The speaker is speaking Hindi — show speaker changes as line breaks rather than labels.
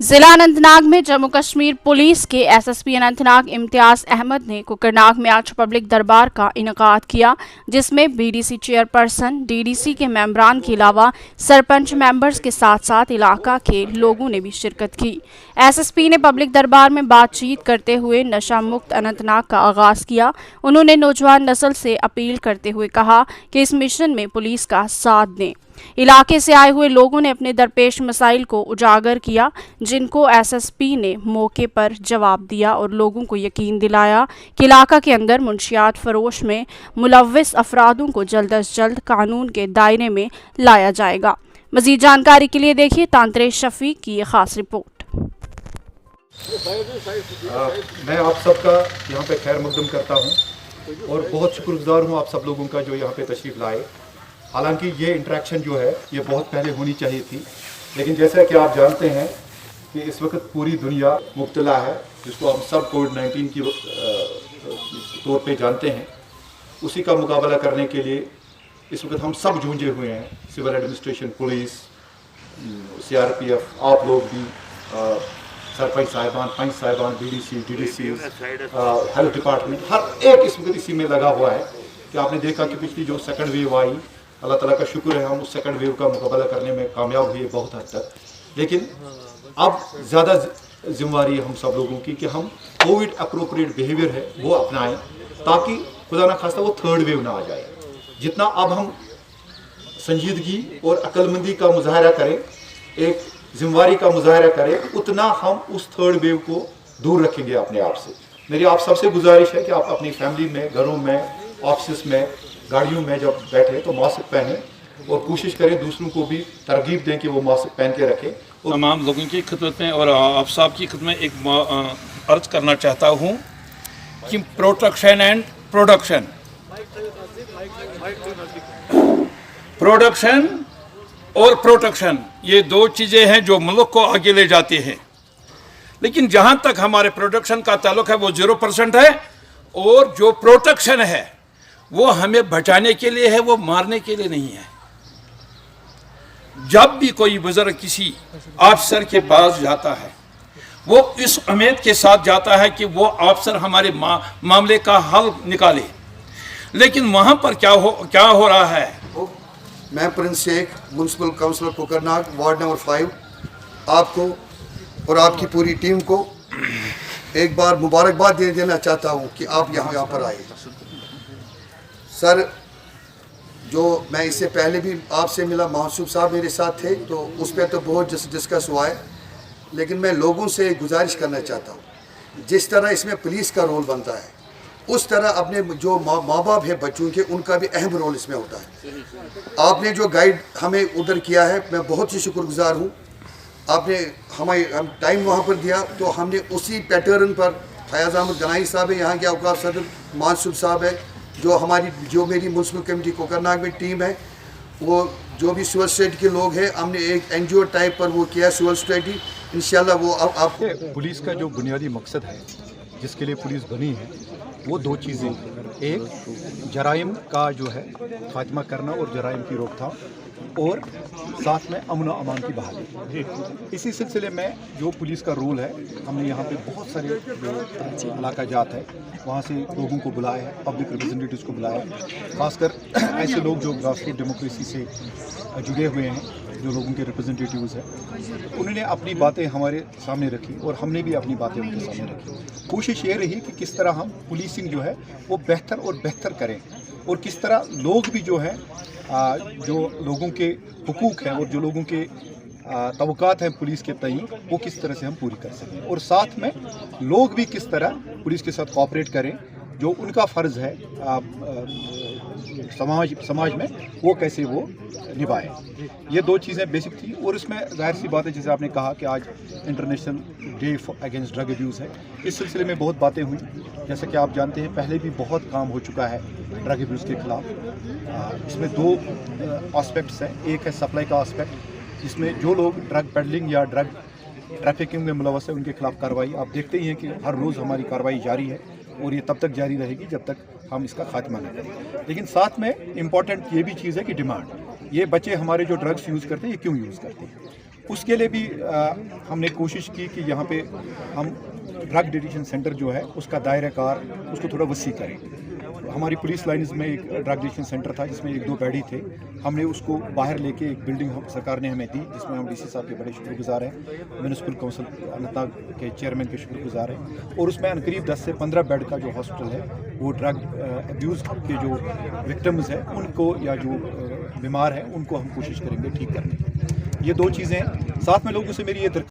जिला अनंतनाग में जम्मू कश्मीर पुलिस के एसएसपी अनंतनाग इम्तियाज अहमद ने कुकरनाग में आज पब्लिक दरबार का इनेकाद किया, जिसमें बीडीसी चेयरपर्सन, डीडीसी के मेंबरान के अलावा सरपंच मेंबर्स के साथ साथ इलाका के लोगों ने भी शिरकत की। एसएसपी ने पब्लिक दरबार में बातचीत करते हुए नशा मुक्त अनंतनाग का आगाज किया। उन्होंने नौजवान नस्ल से अपील करते हुए कहा कि इस मिशन में पुलिस का साथ दें। इलाके से आए हुए लोगों ने अपने दरपेश मसाइल को उजागर किया, जिनको एसएसपी ने मौके पर जवाब दिया और लोगों को यकीन दिलाया कि इलाका के अंदर मुंशियात फरोश में मुलव्विस अफरादों को जल्द अज जल्द कानून के दायरे में लाया जाएगा। मजीद जानकारी के लिए देखिए तांत्रे शफीक की ये खास रिपोर्ट।
मैं आप सबका यहाँ पे खैर मकदम करता हूँ और बहुत शुक्रगुजार हूँ आप सब लोगों का जो यहाँ पे तशरीफ़ लाए। हालांकि ये इंटरेक्शन जो है ये बहुत पहले होनी चाहिए थी, लेकिन जैसा कि आप जानते हैं कि इस वक्त पूरी दुनिया मुब्तला है, जिसको हम सब कोविड-19 की तौर पे जानते हैं। उसी का मुकाबला करने के लिए इस वक्त हम सब जूझे हुए हैं, सिविल एडमिनिस्ट्रेशन, पुलिस, सीआरपीएफ, आप लोग भी, सरपंच साहिबान, पंच साहिबान, बीडीसी, डीडीसी, हेल्थ डिपार्टमेंट, हर एक इस वक्त इसी में लगा हुआ है। कि आपने देखा कि पिछली जो सेकंड वेव आई, अल्लाह ताला का शुक्र है हम उस सेकंड वेव का मुकाबला करने में कामयाब हुए बहुत हद तक। लेकिन अब ज़्यादा जिम्मेवारी हम सब लोगों की कि हम कोविड अप्रोप्रिएट बिहेवियर है वो अपनाएं, ताकि खुदा ना खास्ता वो थर्ड वेव ना आ जाए। जितना अब हम संजीदगी और अक्लमंदी का मुजाहरा करें, एक जिम्मेवारी का मुजाहरा करें, उतना हम उस थर्ड वेव को दूर रखेंगे अपने आप से। मेरी आप सबसे गुजारिश है कि आप अपनी फैमिली में, घरों में, ऑफिस में, गाड़ियों में जब बैठे तो मास्क पहने और कोशिश करें दूसरों को भी तरगीब दें कि वो मास्क पहन के रखें। और
तमाम लोगों की खिदमत में और आप साहब की खिदमत में एक अर्ज करना चाहता हूँ कि प्रोटेक्शन एंड प्रोडक्शन और प्रोटेक्शन ये दो चीज़ें हैं जो मुल्क को आगे ले जाती हैं। लेकिन जहाँ तक हमारे प्रोडक्शन का ताल्लुक है वो 0% है, और जो प्रोटेक्शन है वो हमें बचाने के लिए है, वो मारने के लिए नहीं है। जब भी कोई बुजुर्ग किसी अफसर के पास जाता है वो इस उम्मीद के साथ जाता है कि वो अफसर हमारे मामले का हल निकाले, लेकिन वहाँ पर क्या हो रहा है।
मैं Prince Sheikh, municipal councillor Kokernag, ward number 5, आपको और आपकी पूरी टीम को एक बार मुबारकबाद दे देना चाहता हूँ कि आप यहाँ पर आए। सर, जो मैं इससे पहले भी आपसे मिला, महसूब साहब मेरे साथ थे, तो उस पर तो बहुत डिस्कस हुआ है, लेकिन मैं लोगों से गुजारिश करना चाहता हूँ जिस तरह इसमें पुलिस का रोल बनता है उस तरह अपने जो माँ बाप है बच्चों के, उनका भी अहम रोल इसमें होता है। आपने जो गाइड हमें उधर किया है, मैं बहुत ही शुक्रगुजार हूँ। आपने हमें टाइम वहाँ पर दिया तो हमने उसी पैटर्न पर, फयाज अहमद गनाई साहब है यहाँ के औकाफ सदर, मानसूब साहब है, जो मेरी म्युनिसिपल कमेटी कोकरनाग में टीम है, वो जो भी सिविल सोसाइटी के लोग हैं, हमने एक एनजीओ टाइप पर वो किया सिविल सोसाइटी। इंशाल्लाह वो अब आप
पुलिस का जो बुनियादी मकसद है जिसके लिए पुलिस बनी है वो दो चीज़ें, एक जराइम का जो है खात्मा करना और जराइम की रोकथाम, और साथ में अमन और अमान की बहाली। इसी सिलसिले में जो पुलिस का रोल है, हमने यहाँ पे बहुत सारे जो इलाका जात है वहाँ से लोगों को बुलाया है, पब्लिक रिप्रेजेंटेटिव्स को बुलाया है, खासकर ऐसे लोग जो ग्रास रूट डेमोक्रेसी से जुड़े हुए हैं, जो लोगों के रिप्रेजेंटेटिव्स हैं, उन्होंने अपनी बातें हमारे सामने रखी और हमने भी अपनी बातें उनके सामने रखी। कोशिश ये रही कि किस तरह हम पुलिसिंग जो है वो बेहतर और बेहतर करें, और किस तरह लोग भी जो है जो लोगों के हुकूक हैं और जो लोगों के तवक्कात हैं पुलिस के तय, वो किस तरह से हम पूरी कर सकें, और साथ में लोग भी किस तरह पुलिस के साथ कोऑपरेट करें, जो उनका फ़र्ज़ है समाज में, वो कैसे वो निभाएं। ये दो चीज़ें बेसिक थी। और इसमें जाहिर सी बात है, जैसे आपने कहा कि आज international day against drug abuse है, इस सिलसिले में बहुत बातें हुई। जैसे कि आप जानते हैं पहले भी बहुत काम हो चुका है ड्रग अब्यूज़ के ख़िलाफ़। इसमें दो एस्पेक्ट्स हैं, एक है सप्लाई का एस्पेक्ट, जिसमें जो लोग ड्रग पेडलिंग या ड्रग ट्रैफिकिंग में मुलव्वस है उनके खिलाफ कार्रवाई। आप देखते ही हैं कि हर रोज़ हमारी कार्रवाई जारी है और ये तब तक जारी रहेगी जब तक हम इसका खात्मा न करें। लेकिन साथ में इम्पॉर्टेंट ये भी चीज़ है कि डिमांड, ये बच्चे हमारे जो ड्रग्स यूज़ करते हैं ये क्यों यूज़ करते हैं, उसके लिए भी हमने कोशिश की कि यहाँ पे हम ड्रग डिटेक्शन सेंटर जो है उसका दायरा कार उसको थोड़ा वसी करें। हमारी पुलिस लाइन्स में एक ड्रग डिटेक्शन सेंटर था जिसमें 1-2 बेड ही थे। हमने उसको बाहर लेके एक बिल्डिंग सरकार ने हमें दी, जिसमें हम डीसी साहब के बड़े शुक्रगुजार हैं, म्यूनिसिपल काउंसिल अनंतनाग के चेयरमैन के शुक्रगुजार हैं। और उसमें करीब 10 से 15 बेड का जो हॉस्पिटल है वो ड्रग अब्यूज़ के जो विक्टिम्स हैं उनको या जो बीमार हैं उनको हम कोशिश करेंगे ठीक करने की। ये 2 चीज़ें। साथ में लोगों से मेरी ये